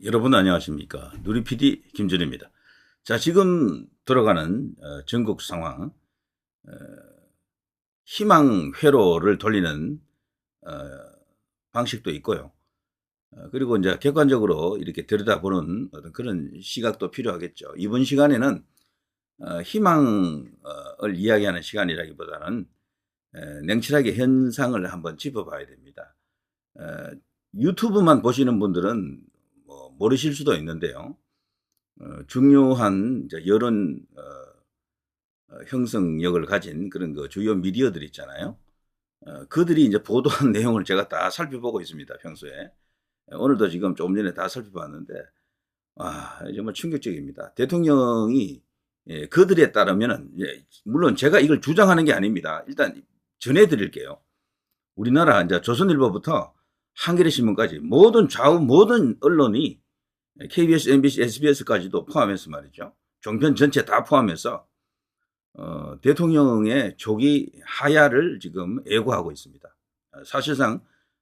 여러분 안녕하십니까. 누리 PD 김준입니다. 자, 지금 돌아가는 전국 상황, 어, 희망 회로를 돌리는 어, 방식도 있고요. 그리고 이제 객관적으로 이렇게 들여다보는 어떤 그런 시각도 필요하겠죠. 이번 시간에는 희망을 이야기하는 시간이라기보다는 냉철하게 현상을 한번 짚어봐야 됩니다. 어, 유튜브만 보시는 분들은 뭐 모르실 수도 있는데요. 중요한 이제 여론 형성력을 가진 그런 그 주요 미디어들 있잖아요. 그들이 이제 보도한 내용을 제가 다 살펴보고 있습니다, 평소에. 오늘도 지금 조금 전에 다 살펴봤는데, 와, 정말 충격적입니다. 대통령이, 그들에 따르면은, 물론 제가 이걸 주장하는 게 아닙니다. 일단 전해드릴게요. 우리나라 이제 조선일보부터 한겨레 신문까지 모든 좌우 모든 언론이 KBS, MBC, SBS까지도 포함해서 말이죠. 종편 전체 다 포함해서 대통령의 조기 하야를 지금 예고하고 있습니다. 사실상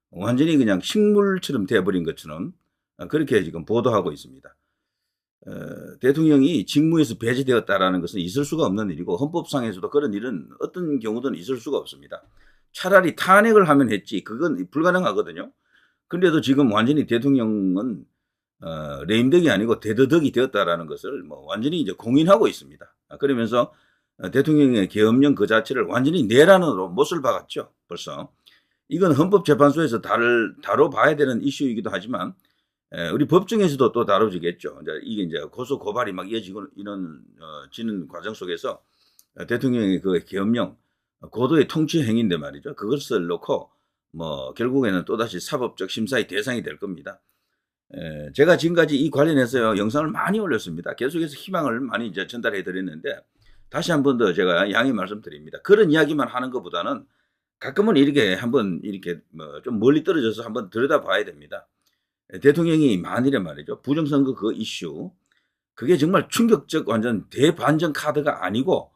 완전히 그냥 식물처럼 돼버린 것처럼 그렇게 지금 보도하고 있습니다. 대통령이 직무에서 배제되었다라는 것은 있을 수가 없는 일이고 헌법상에서도 그런 일은 어떤 경우든 있을 수가 없습니다. 차라리 탄핵을 하면 했지 그건 불가능하거든요. 그런데도 지금 완전히 대통령은 레임덕이 아니고 대더덕이 되었다라는 것을 뭐 완전히 이제 공인하고 있습니다. 그러면서 대통령의 계엄령 그 자체를 완전히 내란으로 못을 박았죠. 벌써. 이건 헌법재판소에서 다뤄봐야 되는 이슈이기도 하지만 우리 법정에서도 또 다뤄지겠죠. 이게 이제 고소 고발이 막 이어지는 과정 속에서 대통령의 그 계엄령 고도의 통치 행위인데 말이죠. 그것을 놓고 뭐 결국에는 또다시 사법적 심사의 대상이 될 겁니다. 제가 지금까지 이 관련해서 영상을 많이 올렸습니다. 계속해서 희망을 많이 이제 전달해 드렸는데 다시 한 번 더 제가 양해 말씀드립니다. 그런 이야기만 하는 것보다는 가끔은 이렇게 한번 이렇게 뭐 좀 멀리 떨어져서 한번 들여다봐야 됩니다. 대통령이 만일에 말이죠 부정선거 그 이슈 그게 정말 충격적 완전 대반전 카드가 아니고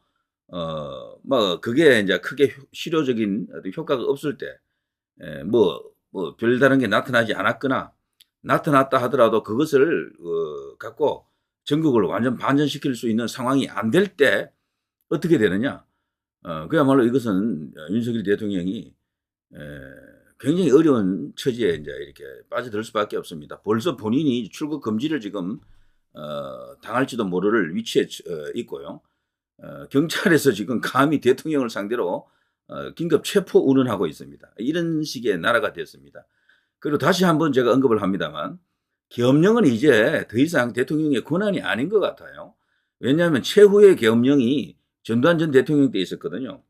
뭐 그게 이제 크게 실효적인 효과가 없을 때 뭐 별다른 게 나타나지 않았거나 나타났다 하더라도 그것을 갖고 전국을 완전 반전시킬 수 있는 상황이 안 될 때 어떻게 되느냐? 그야말로 이것은 윤석열 대통령이 에, 굉장히 어려운 처지에 이제 이렇게 빠져들 수밖에 없습니다. 벌써 본인이 출국 금지를 지금 당할지도 모를 위치에 있고요. 경찰에서 지금 감히 대통령을 상대로 긴급 체포 운운하고 있습니다. 이런 식의 나라가 됐습니다. 그리고 다시 한번 제가 언급을 합니다만 계엄령은 이제 더 이상 대통령의 권한이 아닌 것 같아요. 왜냐하면 최후의 계엄령이 전두환 전 대통령 때 있었거든요.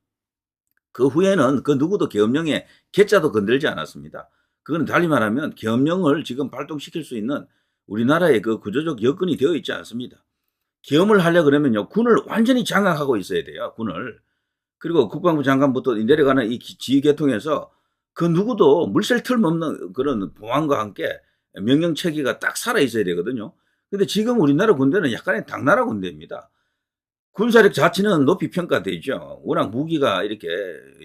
그 후에는 그 누구도 계엄령의 개자도 건들지 않았습니다. 그건 달리 말하면 계엄령을 지금 발동시킬 수 있는 우리나라의 그 구조적 여건이 되어 있지 않습니다. 계엄을 하려 그러면요 군을 완전히 장악하고 있어야 돼요. 군을. 그리고 국방부 장관부터 내려가는 이 지휘계통에서 그 누구도 물샐 틈 없는 그런 보안과 함께 명령 체계가 딱 살아 있어야 되거든요. 근데 지금 우리나라 군대는 약간의 당나라 군대입니다. 군사력 자체는 높이 평가되죠. 워낙 무기가 이렇게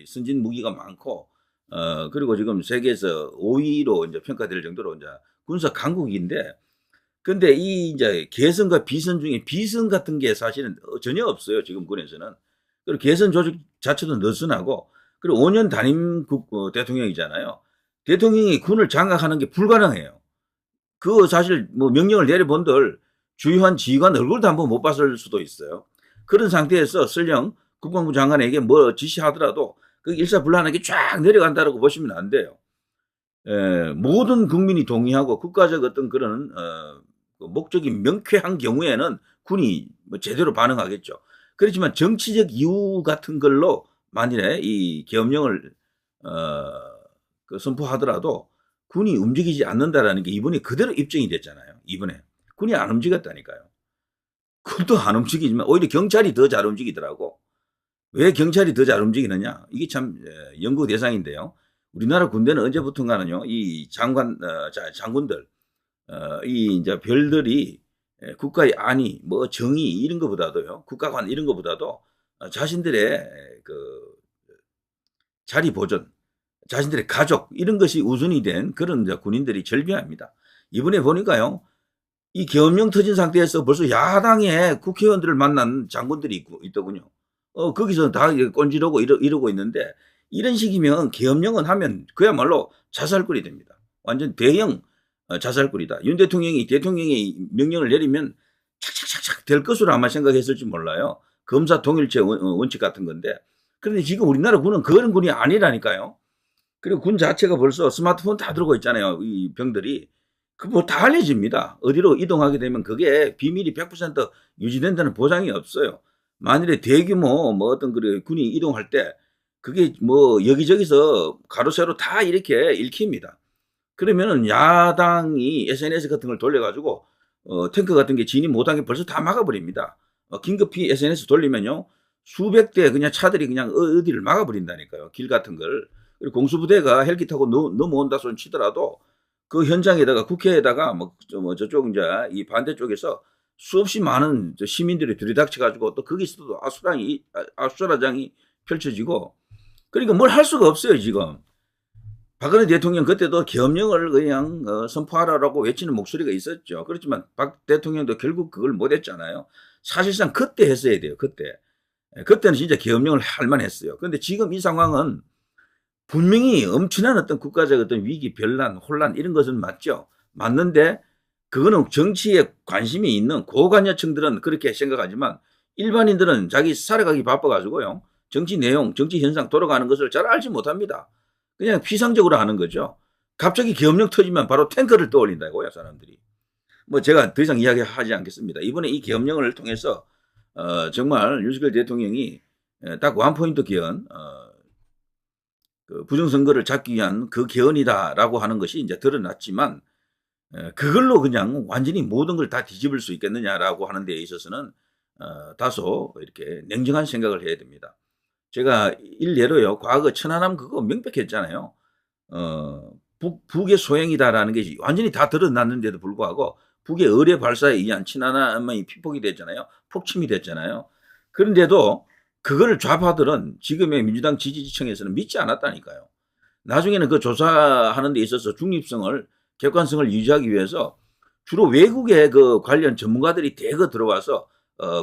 선진 무기가 많고, 그리고 지금 세계에서 5위로 이제 평가될 정도로 이제 군사 강국인데, 근데 이 이제 개선과 비선 중에 비선 같은 게 사실은 전혀 없어요. 지금 군에서는. 그리고 개선 조직 자체도 느슨하고, 그리고 5년 단임 대통령이잖아요. 대통령이 군을 장악하는 게 불가능해요. 그 사실 뭐 명령을 내려본들 주요한 지휘관 얼굴도 한번 못 봤을 수도 있어요. 그런 상태에서 설령 국방부 장관에게 뭐 지시하더라도 그 일사불란하게 쫙 내려간다라고 보시면 안 돼요. 모든 국민이 동의하고 국가적 어떤 그런 그 목적이 명쾌한 경우에는 군이 뭐 제대로 반응하겠죠. 그렇지만 정치적 이유 같은 걸로 만일에 이 계엄령을 그 선포하더라도 군이 움직이지 않는다라는 게 이번에 그대로 입증이 됐잖아요. 이번에 군이 안 움직였다니까요. 군도 안 움직이지만 오히려 경찰이 더 잘 움직이더라고. 왜 경찰이 더 잘 움직이느냐? 이게 참 연구 대상인데요. 우리나라 군대는 언제부턴가는요, 이 장군들, 이 이제 별들이 국가의 안위, 뭐 정의 이런 것보다도요, 국가관 이런 것보다도 자신들의 그 자리 보존, 자신들의 가족 이런 것이 우선이 된 그런 군인들이 절비합니다. 이번에 보니까요, 이 계엄령 터진 상태에서 벌써 야당의 국회의원들을 만난 장군들이 있더군요. 거기서 다 꼰지르고 이러고 있는데 이런 식이면 계엄령은 하면 그야말로 자살골이 됩니다. 완전 대형 자살골이다. 윤 대통령이 명령을 내리면 착착착착 될 것으로 아마 생각했을지 몰라요. 검사 동일체 원칙 같은 건데. 그런데 지금 우리나라 군은 그런 군이 아니라니까요. 그리고 군 자체가 벌써 스마트폰 다 들고 있잖아요. 이 병들이. 그 뭐 다 알려집니다. 어디로 이동하게 되면 그게 비밀이 100% 유지된다는 보장이 없어요. 만일에 대규모 뭐 어떤 그 군이 이동할 때 그게 뭐 여기저기서 가로세로 다 이렇게 읽힙니다. 그러면은 야당이 SNS 같은 걸 돌려가지고 탱크 같은 게 진입 못하게 벌써 다 막아버립니다. 긴급히 SNS 돌리면요 수백 대 그냥 차들이 그냥 어디를 막아버린다니까요. 길 같은 걸. 그리고 공수부대가 헬기 타고 넘어온다 손 치더라도 그 현장에다가 국회에다가 뭐 저쪽 이제 이 반대쪽에서 수없이 많은 시민들이 들이닥쳐가지고 또 거기서도 아수라장이 펼쳐지고 그러니까 뭘 할 수가 없어요 지금. 박근혜 대통령 그때도 계엄령을 그냥 선포하라고 외치는 목소리가 있었죠. 그렇지만 박 대통령도 결국 그걸 못했잖아요. 사실상 그때 했어야 돼요. 그때는 진짜 계엄령을 할 만했어요. 그런데 지금 이 상황은 분명히 엄청난 어떤 국가적 어떤 위기, 변란, 혼란 이런 것은 맞죠. 맞는데 그거는 정치에 관심이 있는 고관여층들은 그렇게 생각하지만 일반인들은 자기 살아가기 바빠가지고요. 정치 내용, 정치 현상 돌아가는 것을 잘 알지 못합니다. 그냥 피상적으로 하는 거죠. 갑자기 계엄령 터지면 바로 탱크를 떠올린다고요, 사람들이. 뭐 제가 더 이상 이야기하지 않겠습니다. 이번에 이 계엄령을 통해서 정말 윤석열 대통령이 딱 원포인트 개헌, 그 부정선거를 잡기 위한 그 개헌이다라고 하는 것이 이제 드러났지만 그걸로 그냥 완전히 모든 걸 다 뒤집을 수 있겠느냐라고 하는 데에 있어서는 다소 이렇게 냉정한 생각을 해야 됩니다. 제가 일례로요, 과거 천안함 그거 명백했잖아요. 북의 소행이다라는 게 완전히 다 드러났는데도 불구하고 북의 의뢰 발사에 의한 천안함이 피폭이 됐잖아요. 폭침이 됐잖아요. 그런데도 그거를 좌파들은 지금의 민주당 지지층에서는 믿지 않았다니까요. 나중에는 그 조사하는 데 있어서 중립성을, 객관성을 유지하기 위해서 주로 외국의 그 관련 전문가들이 대거 들어와서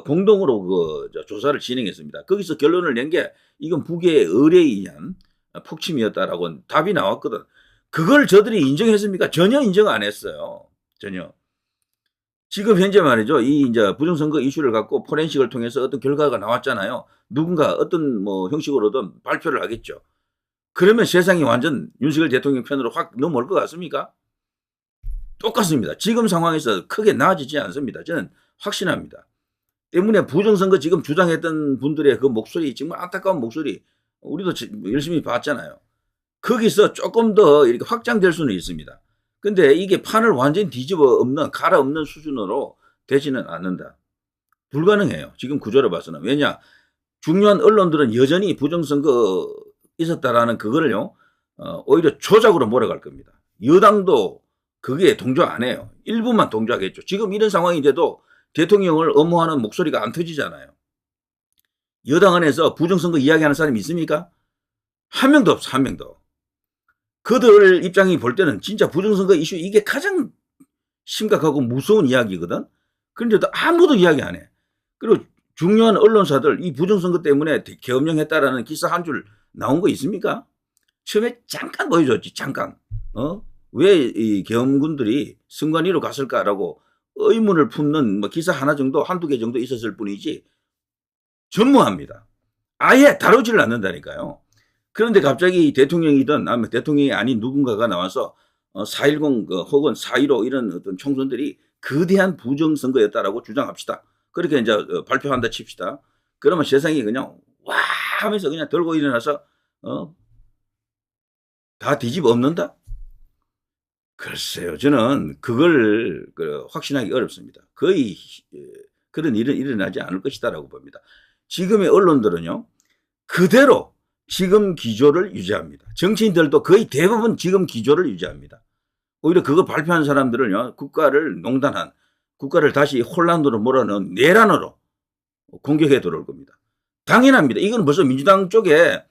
공동으로 그 조사를 진행했습니다. 거기서 결론을 낸 게 이건 북의 의뢰에 의한 폭침이었다라고 답이 나왔거든. 그걸 저들이 인정했습니까? 전혀 인정 안 했어요. 전혀. 지금 현재 말이죠. 이 이제 부정선거 이슈를 갖고 포렌식을 통해서 어떤 결과가 나왔잖아요. 누군가 어떤 뭐 형식으로든 발표를 하겠죠. 그러면 세상이 완전 윤석열 대통령 편으로 확 넘어올 것 같습니까? 똑같습니다. 지금 상황에서 크게 나아지지 않습니다. 저는 확신합니다. 때문에 부정선거 지금 주장했던 분들의 그 목소리, 정말 안타까운 목소리, 우리도 열심히 봤잖아요. 거기서 조금 더 이렇게 확장될 수는 있습니다. 근데 이게 판을 완전히 뒤집어 갈아엎는 수준으로 되지는 않는다. 불가능해요. 지금 구조를 봐서는. 왜냐? 중요한 언론들은 여전히 부정선거 있었다라는 그거를요, 오히려 조작으로 몰아갈 겁니다. 여당도 그게 동조 안 해요. 일부만 동조하겠죠. 지금 이런 상황인데도 대통령을 엄호하는 목소리가 안 터지잖아요. 여당 안에서 부정선거 이야기하는 사람이 있습니까? 한 명도 없어, 한 명도. 그들 입장이 볼 때는 진짜 부정선거 이슈 이게 가장 심각하고 무서운 이야기거든. 그런데도 아무도 이야기 안 해. 그리고 중요한 언론사들 이 부정선거 때문에 계엄령했다라는 기사 한 줄 나온 거 있습니까? 처음에 잠깐 보여줬지, 잠깐. 왜 이 계엄군들이 선관위로 갔을까라고 의문을 품는 뭐 기사 하나 정도, 한두 개 정도 있었을 뿐이지 전무합니다. 아예 다루지를 않는다니까요. 그런데 갑자기 대통령이든 아니면 대통령이 아닌 누군가가 나와서 4.10 혹은 4.15 이런 어떤 총선들이 거대한 부정선거였다라고 주장합시다. 그렇게 이제 발표한다 칩시다. 그러면 세상이 그냥 와 하면서 그냥 들고 일어나서 다 뒤집어 엎는다? 글쎄요. 저는 그걸 확신하기 어렵습니다. 거의 그런 일은 일어나지 않을 것이다라고 봅니다. 지금의 언론들은요. 그대로 지금 기조를 유지합니다. 정치인들도 거의 대부분 지금 기조를 유지합니다. 오히려 그거 발표한 사람들은요. 국가를 농단한, 국가를 다시 혼란으로 몰아넣은 내란으로 공격해 들어올 겁니다. 당연합니다. 이건 벌써 민주당 쪽에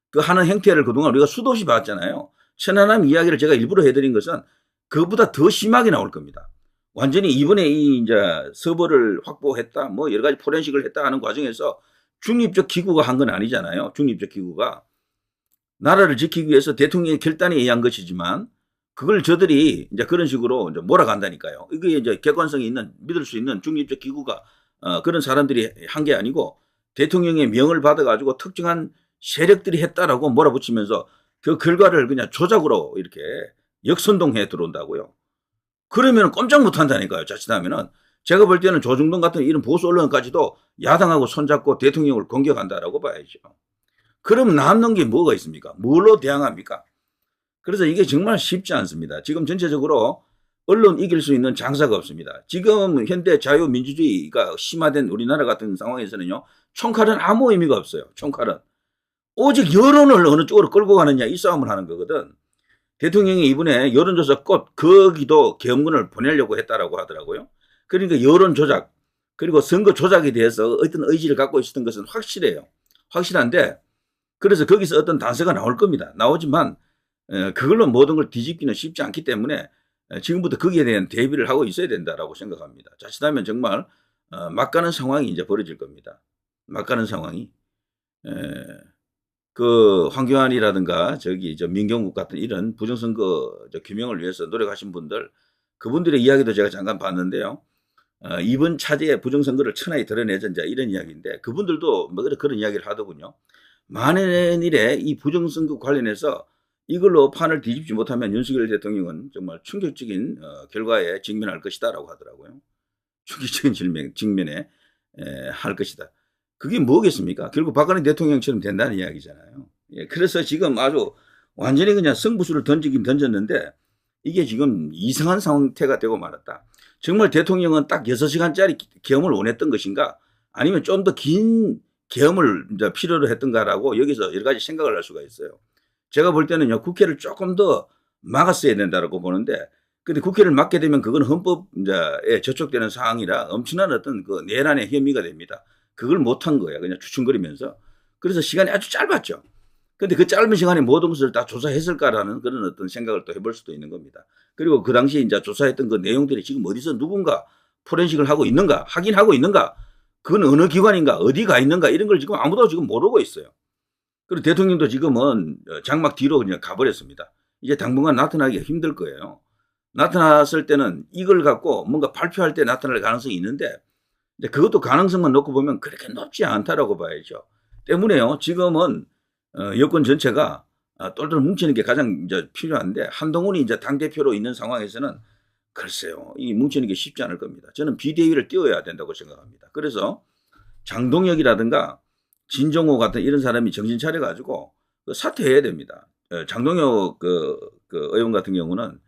그 하는 행태를 그동안 우리가 수도 없이 봤잖아요. 천안함 이야기를 제가 일부러 해드린 것은 그것보다 더 심하게 나올 겁니다. 완전히 이번에 이 이제 서버를 확보했다, 뭐 여러 가지 포렌식을 했다 하는 과정에서 중립적 기구가 한 건 아니잖아요. 중립적 기구가 나라를 지키기 위해서 대통령의 결단에 의한 것이지만 그걸 저들이 이제 그런 식으로 이제 몰아간다니까요. 이게 이제 객관성이 있는, 믿을 수 있는 중립적 기구가 그런 사람들이 한 게 아니고 대통령의 명을 받아가지고 특정한 세력들이 했다라고 몰아붙이면서 그 결과를 그냥 조작으로 이렇게 역선동해 들어온다고요. 그러면 꼼짝 못 한다니까요. 자칫하면은. 제가 볼 때는 조중동 같은 이런 보수 언론까지도 야당하고 손잡고 대통령을 공격한다라고 봐야죠. 그럼 남는 게 뭐가 있습니까? 뭘로 대항합니까? 그래서 이게 정말 쉽지 않습니다. 지금 전체적으로 언론 이길 수 있는 장사가 없습니다. 지금 현대 자유민주주의가 심화된 우리나라 같은 상황에서는요, 총칼은 아무 의미가 없어요. 총칼은. 오직 여론을 어느 쪽으로 끌고 가느냐, 이 싸움을 하는 거거든. 대통령이 이번에 여론조사 꽃 거기도 계엄군을 보내려고 했다라고 하더라고요. 그러니까 여론 조작, 그리고 선거 조작에 대해서 어떤 의지를 갖고 있었던 것은 확실해요. 확실한데, 그래서 거기서 어떤 단서가 나올 겁니다. 나오지만 그걸로 모든 걸 뒤집기는 쉽지 않기 때문에 지금부터 거기에 대한 대비를 하고 있어야 된다라고 생각합니다. 자칫하면 정말 막가는 상황이 이제 벌어질 겁니다. 막가는 상황이. 그 황교안이라든가 저기 저 민경국 같은 이런 부정선거 규명을 위해서 노력하신 분들, 그분들의 이야기도 제가 잠깐 봤는데요. 이번 차제에 부정선거를 천하에 드러내자 이런 이야기인데 그분들도 뭐 그런 이야기를 하더군요. 만일에 이 부정선거 관련해서 이걸로 판을 뒤집지 못하면 윤석열 대통령은 정말 충격적인 결과에 직면할 것이다라고 하더라고요. 충격적인 직면에 할 것이다. 그게 뭐겠습니까? 결국 박근혜 대통령처럼 된다는 이야기잖아요. 예, 그래서 지금 아주 완전히 그냥 승부수를 던지긴 던졌는데 이게 지금 이상한 상태가 되고 말았다. 정말 대통령은 딱 6시간짜리 계엄을 원했던 것인가? 아니면 좀 더 긴 계엄을 이제 필요로 했던가라고 여기서 여러 가지 생각을 할 수가 있어요. 제가 볼 때는요, 국회를 조금 더 막았어야 된다고 보는데, 근데 국회를 막게 되면 그건 헌법에 저촉되는 사항이라 엄청난 어떤 그 내란의 혐의가 됩니다. 그걸 못한 거야. 그냥 추춤거리면서. 그래서 시간이 아주 짧았죠. 근데 그 짧은 시간에 모든 것을 다 조사했을까라는 그런 어떤 생각을 또 해볼 수도 있는 겁니다. 그리고 그 당시에 이제 조사했던 그 내용들이 지금 어디서 누군가 포렌식을 하고 있는가, 확인하고 있는가, 그건 어느 기관인가, 어디 가 있는가, 이런 걸 지금 아무도 지금 모르고 있어요. 그리고 대통령도 지금은 장막 뒤로 그냥 가버렸습니다. 이제 당분간 나타나기가 힘들 거예요. 나타났을 때는 이걸 갖고 뭔가 발표할 때 나타날 가능성이 있는데, 그것도 가능성만 놓고 보면 그렇게 높지 않다라고 봐야죠. 때문에요, 지금은 여권 전체가 똘똘 뭉치는 게 가장 이제 필요한데, 한동훈이 이제 당대표로 있는 상황에서는 글쎄요, 이 뭉치는 게 쉽지 않을 겁니다. 저는 비대위를 띄워야 된다고 생각합니다. 그래서 장동혁이라든가 진정호 같은 이런 사람이 정신 차려가지고 사퇴해야 됩니다. 장동혁 의원 같은 경우는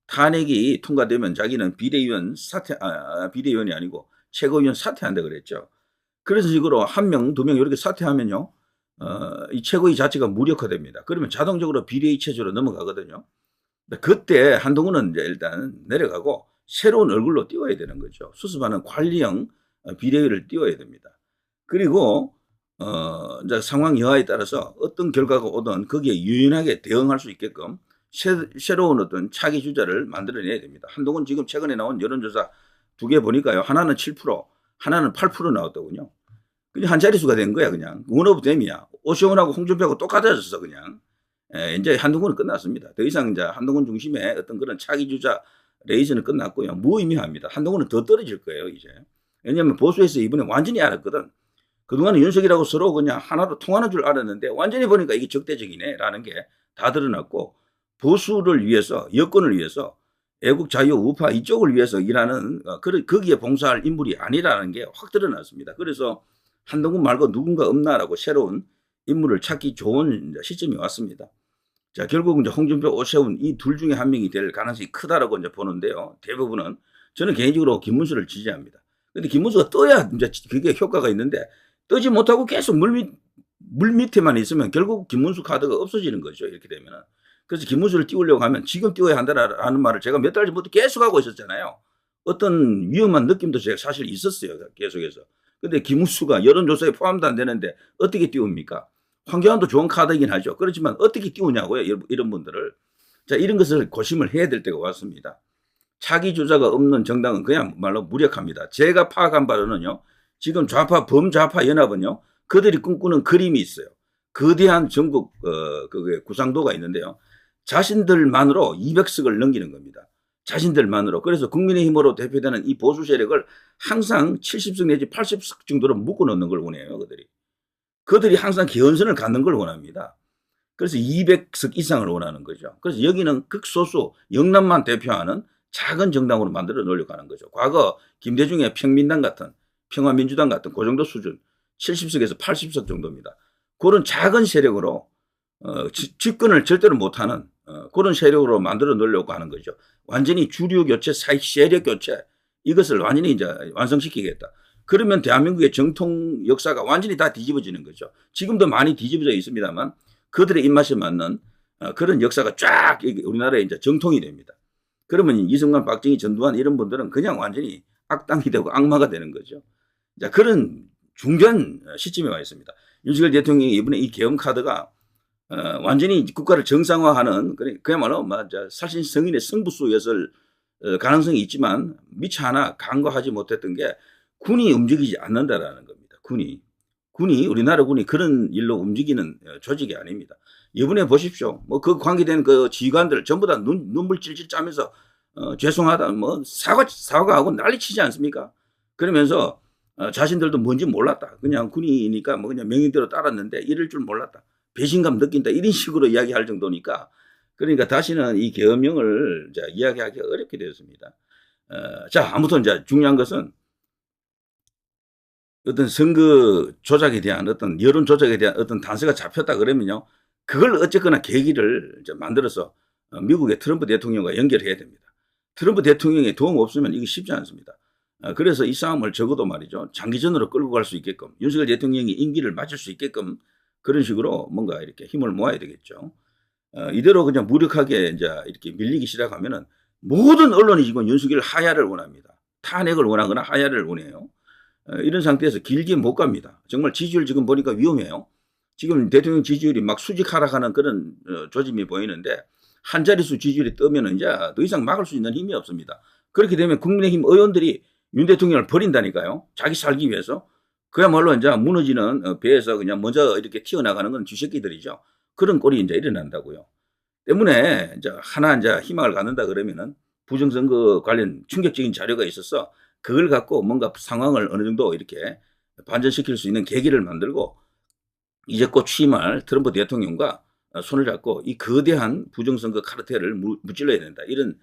탄핵이 통과되면 자기는 비대위원 비대위원이 아니고 최고위원 사퇴한다 그랬죠. 그래서 식으로 1명, 2명 이렇게 사퇴하면요, 이 최고위 자체가 무력화됩니다. 그러면 자동적으로 비대위 체제로 넘어가거든요. 그때 한동훈은 이제 일단 내려가고 새로운 얼굴로 띄워야 되는 거죠. 수습하는 관리형 비대위를 띄워야 됩니다. 그리고 이제 상황 여하에 따라서 어떤 결과가 오든 거기에 유연하게 대응할 수 있게끔 새로운 어떤 차기 주자를 만들어내야 됩니다. 한동훈 지금 최근에 나온 여론조사 2개 보니까요, 하나는 7%, 하나는 8% 나왔더군요. 그냥 한 자릿수가 된 거야, 그냥. 원오브 댐이야. 오시원하고 홍준표하고 똑같아졌어, 그냥. 이제 한동훈은 끝났습니다. 더 이상 이제 한동훈 중심의 어떤 그런 차기 주자 레이스는 끝났고요. 무의미합니다. 한동훈은 더 떨어질 거예요, 이제. 왜냐하면 보수에서 이번에 완전히 알았거든. 그동안은 윤석이라고 서로 그냥 하나로 통하는 줄 알았는데 완전히 보니까 이게 적대적이네 라는 게 다 드러났고, 보수를 위해서, 여권을 위해서, 애국 자유 우파 이쪽을 위해서 일하는 거기에 봉사할 인물이 아니라는 게 확 드러났습니다. 그래서 한동훈 말고 누군가 없나라고 새로운 인물을 찾기 좋은 시점이 왔습니다. 자, 결국 이제 홍준표, 오세훈 이 둘 중에 한 명이 될 가능성이 크다라고 이제 보는데요. 대부분은 저는 개인적으로 김문수를 지지합니다. 근데 김문수가 떠야 이제 그게 효과가 있는데 뜨지 못하고 계속 물 밑에만 있으면 결국 김문수 카드가 없어지는 거죠. 이렇게 되면은. 그래서 김문수를 띄우려고 하면 지금 띄워야 한다라는 말을 제가 몇 달 전부터 계속 하고 있었잖아요. 어떤 위험한 느낌도 제가 사실 있었어요. 계속해서. 근데 김문수가 여론조사에 포함도 안 되는데 어떻게 띄웁니까? 황교안도 좋은 카드이긴 하죠. 그렇지만 어떻게 띄우냐고요, 이런 분들을. 자, 이런 것을 고심을 해야 될 때가 왔습니다. 차기 주자가 없는 정당은 그야말로 무력합니다. 제가 파악한 바로는요. 지금 좌파 범좌파 연합은요. 그들이 꿈꾸는 그림이 있어요. 거대한 전국 그게 구상도가 있는데요. 자신들만으로 200석을 넘기는 겁니다. 자신들만으로. 그래서 국민의힘으로 대표되는 이 보수 세력을 항상 70석 내지 80석 정도로 묶어놓는 걸 원해요. 그들이 항상 개헌선을 갖는 걸 원합니다. 그래서 200석 이상을 원하는 거죠. 그래서 여기는 극소수 영남만 대표하는 작은 정당으로 만들어 놓으려고 하는 거죠. 과거 김대중의 평민당 같은 평화민주당 같은 그 정도 수준 70석에서 80석 정도입니다. 그런 작은 세력으로 집권을 절대로 못하는 그런 세력으로 만들어 놓으려고 하는 거죠. 완전히 주류 교체, 세력 교체 이것을 완전히 이제 완성시키겠다. 그러면 대한민국의 정통 역사가 완전히 다 뒤집어지는 거죠. 지금도 많이 뒤집어져 있습니다만 그들의 입맛에 맞는 그런 역사가 쫙 우리나라에 이제 정통이 됩니다. 그러면 이승만, 박정희, 전두환 이런 분들은 그냥 완전히 악당이 되고 악마가 되는 거죠. 자, 그런 중요한 시점에 와 있습니다. 윤석열 대통령이 이번에 이 계엄 카드가 완전히 국가를 정상화하는 그야말로 살신성인의 승부수였을 가능성이 있지만 미처 하나 간과하지 못했던 게 군이 움직이지 않는다라는 겁니다. 우리나라 군이 그런 일로 움직이는 조직이 아닙니다. 이번에 보십시오. 뭐 그 관계된 그 지휘관들 전부 다 눈물 찔찔 짜면서 죄송하다 뭐 사과하고 난리치지 않습니까? 그러면서 자신들도 뭔지 몰랐다. 그냥 군이니까 뭐 그냥 명령대로 따랐는데 이럴 줄 몰랐다. 배신감 느낀다. 이런 식으로 이야기할 정도니까 그러니까 다시는 이 계엄령을 이야기하기가 어렵게 되었습니다. 자, 아무튼 이제 중요한 것은 어떤 선거 조작에 대한 어떤 여론 조작에 대한 어떤 단서가 잡혔다 그러면요. 그걸 어쨌거나 계기를 이제 만들어서 미국의 트럼프 대통령과 연결해야 됩니다. 트럼프 대통령의 도움 없으면 이게 쉽지 않습니다. 그래서 이 싸움을 적어도 말이죠. 장기전으로 끌고 갈 수 있게끔 윤석열 대통령이 임기를 마칠 수 있게끔 그런 식으로 뭔가 이렇게 힘을 모아야 되겠죠. 이대로 그냥 무력하게 이제 이렇게 밀리기 시작하면은 모든 언론이 지금 윤석열 하야를 원합니다. 탄핵을 원하거나 하야를 원해요. 이런 상태에서 길게 못 갑니다. 정말 지지율 지금 보니까 위험해요. 지금 대통령 지지율이 막 수직 하락하는 그런 조짐이 보이는데 한 자릿수 지지율이 뜨면 이제 더 이상 막을 수 있는 힘이 없습니다. 그렇게 되면 국민의힘 의원들이 윤 대통령을 버린다니까요. 자기 살기 위해서. 그야말로 이제 무너지는 배에서 그냥 먼저 이렇게 튀어나가는 건 쥐새끼들이죠. 그런 꼴이 이제 일어난다고요. 때문에 이제 하나 이제 희망을 갖는다 그러면은 부정선거 관련 충격적인 자료가 있어서 그걸 갖고 뭔가 상황을 어느 정도 이렇게 반전시킬 수 있는 계기를 만들고 이제 곧 취임할 트럼프 대통령과 손을 잡고 이 거대한 부정선거 카르텔을 무찔러야 된다. 이런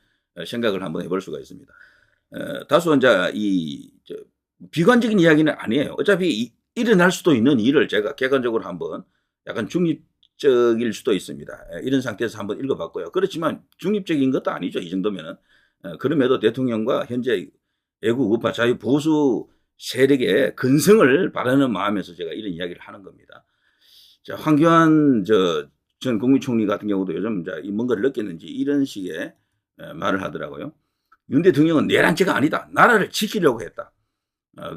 생각을 한번 해볼 수가 있습니다. 다소 이제 비관적인 이야기는 아니에요. 어차피 일어날 수도 있는 일을 제가 객관적으로 한번 약간 중립적일 수도 있습니다. 이런 상태에서 한번 읽어봤고요. 그렇지만 중립적인 것도 아니죠. 이 정도면은. 그럼에도 대통령과 현재 애국 우파 자유 보수 세력의 근성을 바라는 마음에서 제가 이런 이야기를 하는 겁니다. 자, 황교안 전 국무총리 같은 경우도 요즘 뭔가를 느꼈는지 이런 식의 말을 하더라고요. 윤 대통령은 내란죄가 아니다. 나라를 지키려고 했다.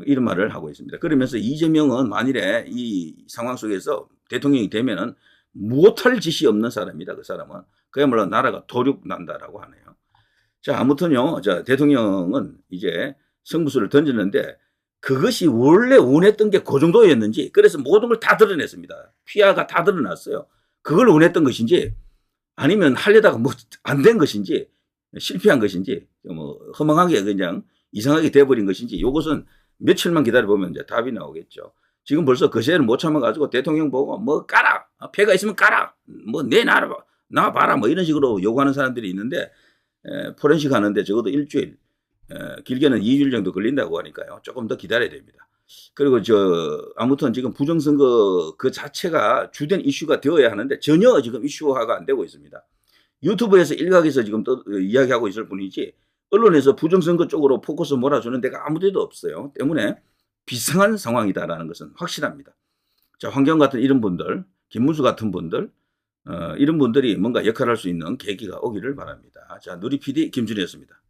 이런 말을 하고 있습니다. 그러면서 이재명은 만일에 이 상황 속에서 대통령이 되면은 못할 짓이 없는 사람이다. 그 사람은. 그야말로 나라가 도륙난다라고 하네요. 자, 아무튼요. 자, 대통령은 이제 승부수를 던졌는데 그것이 원래 원했던 게 그 정도였는지 그래서 모든 걸 다 드러냈습니다. 피아가 다 드러났어요. 그걸 원했던 것인지 아니면 하려다가 뭐 안 된 것인지 실패한 것인지 뭐 허망하게 그냥 이상하게 돼버린 것인지 이것은 며칠만 기다려보면 이제 답이 나오겠죠. 지금 벌써 거세를 못 참아가지고 대통령 보고 뭐 까라 패가 있으면 까라 뭐 나 봐라 뭐 이런 식으로 요구하는 사람들이 있는데 포렌식 하는데 적어도 일주일 길게는 2주일 정도 걸린다고 하니까요. 조금 더 기다려야 됩니다. 그리고 아무튼 지금 부정선거 그 자체가 주된 이슈가 되어야 하는데 전혀 지금 이슈화가 안 되고 있습니다. 유튜브에서 일각에서 지금 또 이야기하고 있을 뿐이지 언론에서 부정선거 쪽으로 포커스 몰아주는 데가 아무 데도 없어요. 때문에 비상한 상황이다라는 것은 확실합니다. 자, 황교안 같은 이런 분들, 김문수 같은 분들, 이런 분들이 뭔가 역할할 수 있는 계기가 오기를 바랍니다. 자, 누리 PD 김준희였습니다.